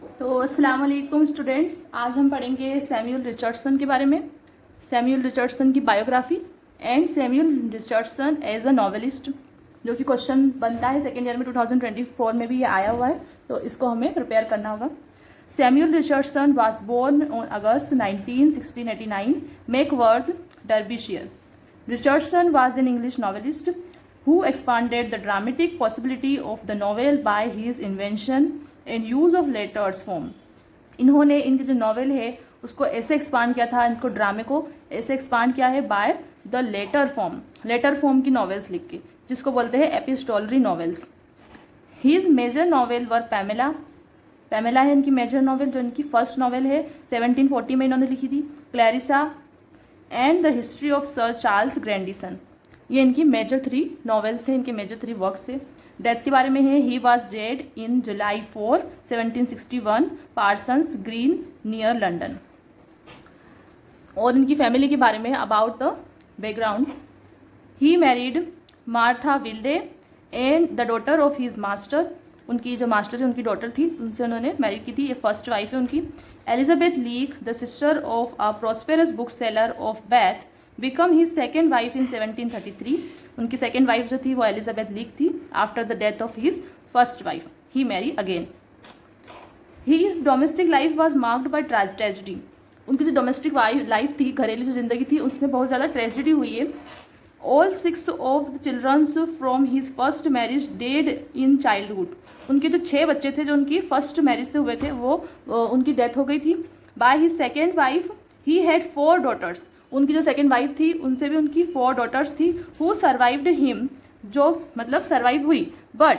तो अस्सलाम वालेकुम स्टूडेंट्स, आज हम पढ़ेंगे सैमुअल रिचर्डसन के बारे में, सैमुअल रिचर्डसन की biography and Samuel Richardson as a novelist, जो कि क्वेश्चन बनता है सेकेंड ईयर में 2024 में भी ये आया हुआ है, तो इसको हमें प्रिपेयर करना होगा। Samuel Richardson was born on August 19, 1689, Mackworth, Derbyshire. Richardson was an English novelist who expanded the dramatic possibility of the novel by his invention and use of letters form. इन्होंने इनकी जो नॉवेल है उसको ऐसे expand किया था, इनको ड्रामे को ऐसे एक्सपांड किया है बाय द लेटर फॉर्म की नॉवेल्स लिख के, जिसको बोलते हैं epistolary novels. His major novel were Pamela है इनकी मेजर नॉवेल, जो इनकी फर्स्ट नॉवेल है, 1740 में इन्होंने लिखी थी। Clarissa and the history of Sir Charles Grandison, ये इनकी मेजर 3 नॉवेल्स हैं, इनके मेजर 3 वर्क्स हैं। डेथ के बारे में है, he was dead in July 4, 1761, Parsons Green near London. और इनकी फैमिली के बारे में about the background, he married Martha Wilde and the daughter of his master, उनकी जो मास्टर है उनकी डॉटर थी, उनसे उन्होंने मैरिड की थी, ये फर्स्ट वाइफ है उनकी। Elizabeth Leake, the sister of a prosperous book seller of Bath, become his second wife in 1733, उनकी सेकेंड वाइफ जो थी वो एलिजाबेथ लीक थी। After the death of his first wife he marry again. His domestic life was marked by tragedy, उनकी जो domestic life थी, घरेलू जो जिंदगी थी, उसमें बहुत ज़्यादा ट्रेजिडी हुई है। All 6 of the childrens from his first marriage dead in childhood, उनके जो 6 बच्चे थे जो उनकी फर्स्ट मैरिज से हुए थे वो उनकी डेथ हो गई थी। By his second wife he had 4 daughters, उनकी जो सेकेंड वाइफ थी उनसे भी उनकी 4 डॉटर्स थी, हु सर्वाइव्ड हिम, जो मतलब सर्वाइव हुई, but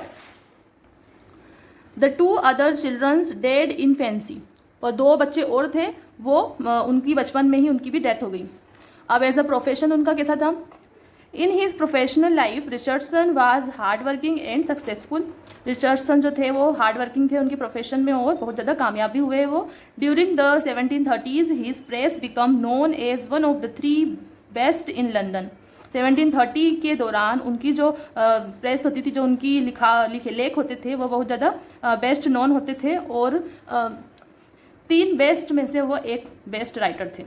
the 2 other childrens dead in infancy, और 2 बच्चे और थे वो उनकी बचपन में ही उनकी भी डेथ हो गई। अब एज अ प्रोफेशन उनका कैसा था? In his professional life Richardson was hard working and successful, Richardson जो थे वो हार्ड वर्किंग थे उनके प्रोफेशन में और बहुत ज़्यादा कामयाबी हुए वो। During the 1730s his press become known as one of the 3 best in London, 1730 के दौरान उनकी जो प्रेस होती थी, जो उनकी लिखे लेख होते थे वो बहुत ज़्यादा बेस्ट नोन होते थे, और 3 बेस्ट में से वो एक बेस्ट राइटर थे।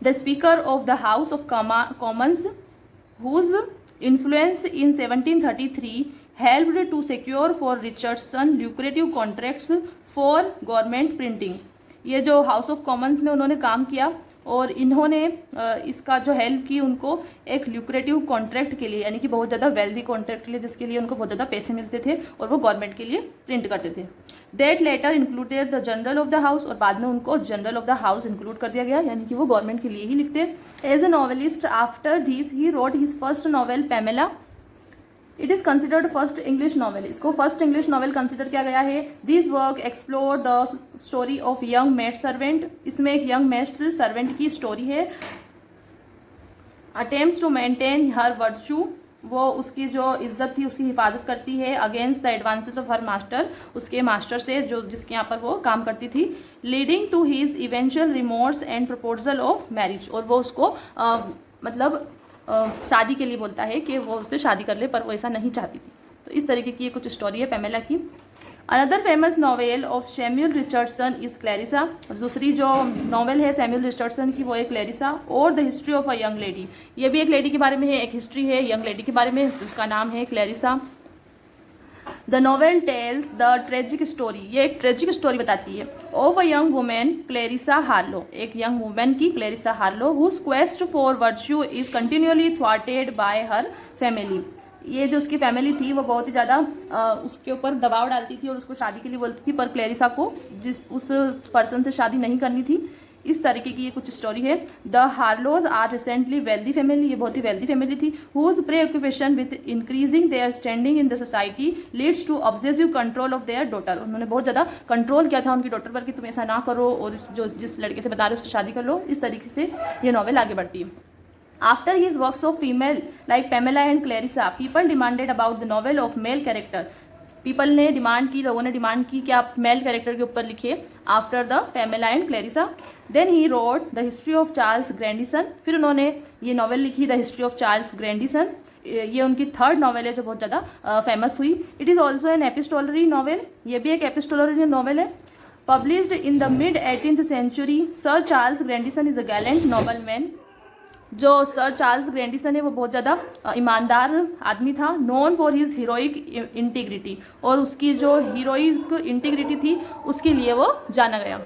The speaker of the house of Commons whose influence in 1733 helped to secure for Richardson lucrative contracts for government printing, ये जो हाउस ऑफ कॉमन्स में उन्होंने काम किया और इन्होंने इसका जो हेल्प की उनको एक ल्यूक्रेटिव कॉन्ट्रैक्ट के लिए, यानी कि बहुत ज़्यादा वेल्दी कॉन्ट्रैक्ट के लिए, जिसके लिए उनको बहुत ज़्यादा पैसे मिलते थे और वो गवर्नमेंट के लिए प्रिंट करते थे। That letter included the journal of the house, और बाद में उनको journal of the house include कर दिया गया, यानी कि वो गवर्नमेंट के लिए ही लिखते। As a novelist after this he wrote his first novel Pamela, it is considered first English novel, इसको फर्स्ट इंग्लिश नॉवेल कंसिडर किया गया है। This work explore the story of young maid servant, इसमें एक यंग मेड सर्वेंट की story है। Attempts to maintain her virtue, वो उसकी जो इज्जत थी उसकी हिफाजत करती है, against the advances of her master, उसके मास्टर से जो जिसके यहाँ पर वो काम करती थी। Leading to his eventual remorse and proposal of marriage, और वो उसको मतलब शादी के लिए बोलता है कि वो उससे शादी कर ले, पर वो ऐसा नहीं चाहती थी। तो इस तरीके की ये कुछ स्टोरी है पैमेला की। Another famous novel of Samuel Richardson is Clarissa, दूसरी जो नॉवेल है सैमुअल रिचर्डसन की वो है क्लैरिसा, और the history of a young lady, ये भी एक लेडी के बारे में है, एक हिस्ट्री है यंग लेडी के बारे में, जिसका नाम है Clarissa. The novel tells the tragic story, ये एक ट्रेजिक स्टोरी बताती है, of a young women Clarissa Harlowe, एक यंग वुमेन की Clarissa Harlowe, whose quest for virtue is continually थ्वाटेड बाय हर फैमिली, ये जो उसकी फैमिली थी वो बहुत ही ज़्यादा उसके ऊपर दबाव डालती थी और उसको शादी के लिए बोलती थी, पर क्लैरिसा को उस पर्सन से शादी नहीं करनी थी। इस तरीके की ये कुछ स्टोरी है। The Harlowes are recently wealthy family, ये बहुत ही वेल्दी फैमिली थी, whose preoccupation with increasing their standing in the society leads to obsessive control of their daughter, उन्होंने बहुत ज़्यादा कंट्रोल किया था उनकी डॉटर पर कि तुम ऐसा ना करो और जिस लड़के से बता रहे हो उससे शादी कर लो। इस तरीके से ये नॉवेल आगे बढ़ती है। After his works of female like Pamela and Clarissa, people demanded about the novel of male character. People ने डिमांड की, लोगों ने डिमांड की कि आप मेल कैरेक्टर के ऊपर लिखिए after the Pamela and Clarissa. Then he wrote the history of Charles Grandison, फिर उन्होंने ये नॉवेल लिखी the history of Charles Grandison, ये उनकी 3rd नॉवेल है जो बहुत ज़्यादा फेमस हुई। It is also an epistolary novel, ये भी एक एपिस्टोलरी नॉवेल है। Published in the mid 18th century, Sir Charles Grandison is a gallant nobleman. जो सर चार्ल्स ग्रैंडिसन है वो बहुत ज़्यादा ईमानदार आदमी था. Known for his heroic integrity, और उसकी जो हीरोइक इंटीग्रिटी थी उसके लिए वो जाना गया.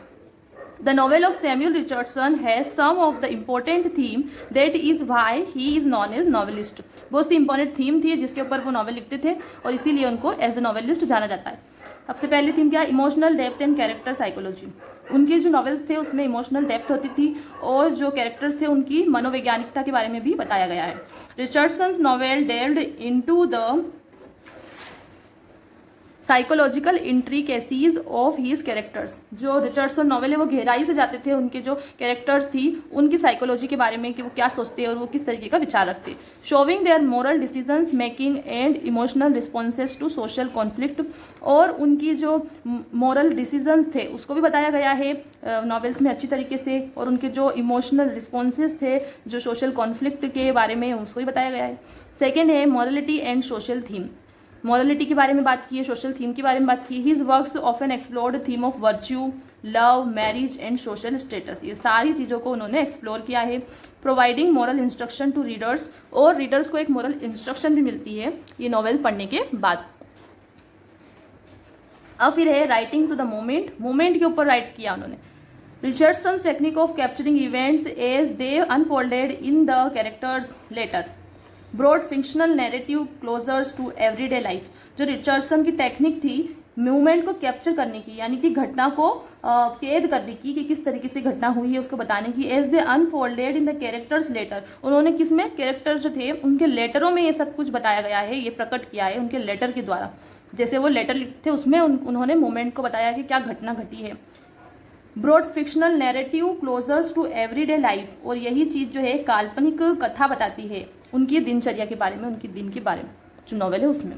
The novel of Samuel Richardson has some of the important theme that is why he is known as novelist. बहुत सी इंपॉर्टेंट थीम थी जिसके ऊपर वो नॉवल लिखते थे और इसीलिए उनको एज ए नॉवेलिस्ट जाना जाता है. सबसे पहली थीम क्या, emotional depth and character psychology. उनके जो नॉवेल्स थे उसमें इमोशनल डेप्थ होती थी और जो कैरेक्टर्स थे उनकी मनोवैज्ञानिकता के बारे में भी बताया गया है. Richardson's novel delved into the psychological intricacies of his characters. जो रिचर्डसन नॉवेल है वो गहराई से जाते थे उनके जो कैरेक्टर्स थी उनकी साइकोलॉजी के बारे में कि वो क्या सोचते हैं और वो किस तरीके का विचार रखते. Showing their moral decisions making and emotional responses to social conflict, और उनकी जो मोरल डिसीजंस थे उसको भी बताया गया है नॉवेल्स में अच्छी तरीके से, और उनके जो इमोशनल रिस्पॉन्सेस थे जो सोशल कॉन्फ्लिक्ट के बारे में उसको भी बताया गया है. सेकेंड है morality and social theme. Morality के बारे में बात की है, सोशल थीम के बारे में बात की. His works often explored theme of virtue, love, marriage and social status. ये सारी चीज़ों को उन्होंने एक्सप्लोर किया है. Providing moral instruction to readers, और रीडर्स को एक मोरल इंस्ट्रक्शन भी मिलती है ये नॉवेल पढ़ने के बाद. अब फिर है writing to the moment. Moment के ऊपर राइट किया उन्होंने. Richardson's technique of capturing events as they unfolded in the characters letter brought fictional narrative closers to everyday life. जो रिचर्डसन की टेक्निक थी मूवमेंट को कैप्चर करने की, यानी कि घटना को कैद करने की कि किस तरीके से घटना हुई है उसको बताने की. As they unfolded in the characters letter, उन्होंने किस में कैरेक्टर जो थे उनके लेटरों में ये सब कुछ बताया गया है, ये प्रकट किया है उनके लेटर के द्वारा. जैसे वो लेटर लिखते थे उसमें उन्होंने मूवमेंट को बताया कि क्या घटना घटी है. Brought fictional narrative closers to everyday life, और यही चीज़ जो है काल्पनिक कथा बताती है उनकी दिनचर्या के बारे में, उनके दिन के बारे में जो नॉवेल है उसमें.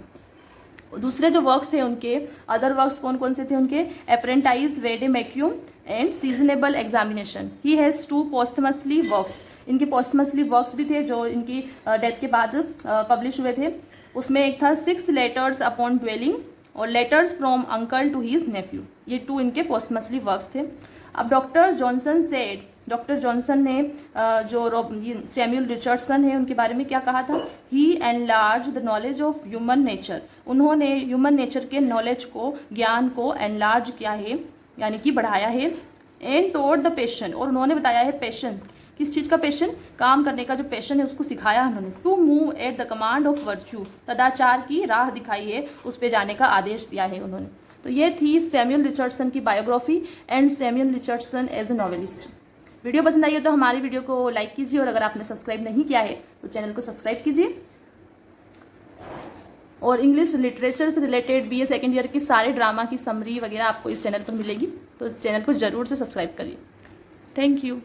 दूसरे जो वर्क्स हैं उनके, अदर वर्क्स कौन कौन से थे उनके, apprentice vade mecum and seasonable examination. He has 2 posthumously works. इनके पोस्टमसली वर्क्स भी थे जो इनकी डेथ के बाद पब्लिश हुए थे. उसमें एक था 6 लेटर्स अपॉन ड्वेलिंग और letters from uncle to his nephew. ये 2 इनके पोस्टमसली वर्क्स थे. अब doctor Johnson said, doctor Johnson ने जो सैमुअल रिचर्डसन है उनके बारे में क्या कहा था, he enlarge the knowledge of human nature. उन्होंने ह्यूमन नेचर के नॉलेज को, ज्ञान को एनलार्ज किया है यानी कि बढ़ाया है. एंड टोल्ड द पैशन, और उन्होंने बताया है पैशन, किस चीज़ का पैशन, काम करने का जो पैशन है उसको सिखाया उन्होंने. To move at the command of virtue, सदाचार की राह दिखाई है, उस पर जाने का आदेश दिया है उन्होंने. तो ये थी सैमुअल रिचर्डसन की biography and Samuel Richardson as a novelist. Video पसंद आई हो तो हमारी वीडियो को लाइक कीजिए, और अगर आपने सब्सक्राइब नहीं किया है तो चैनल को सब्सक्राइब कीजिए. और इंग्लिश लिटरेचर से रिलेटेड BA सेकेंड ईयर की सारे ड्रामा की समरी वगैरह आपको इस चैनल पर मिलेगी, तो चैनल को ज़रूर से सब्सक्राइब करिए. Thank you.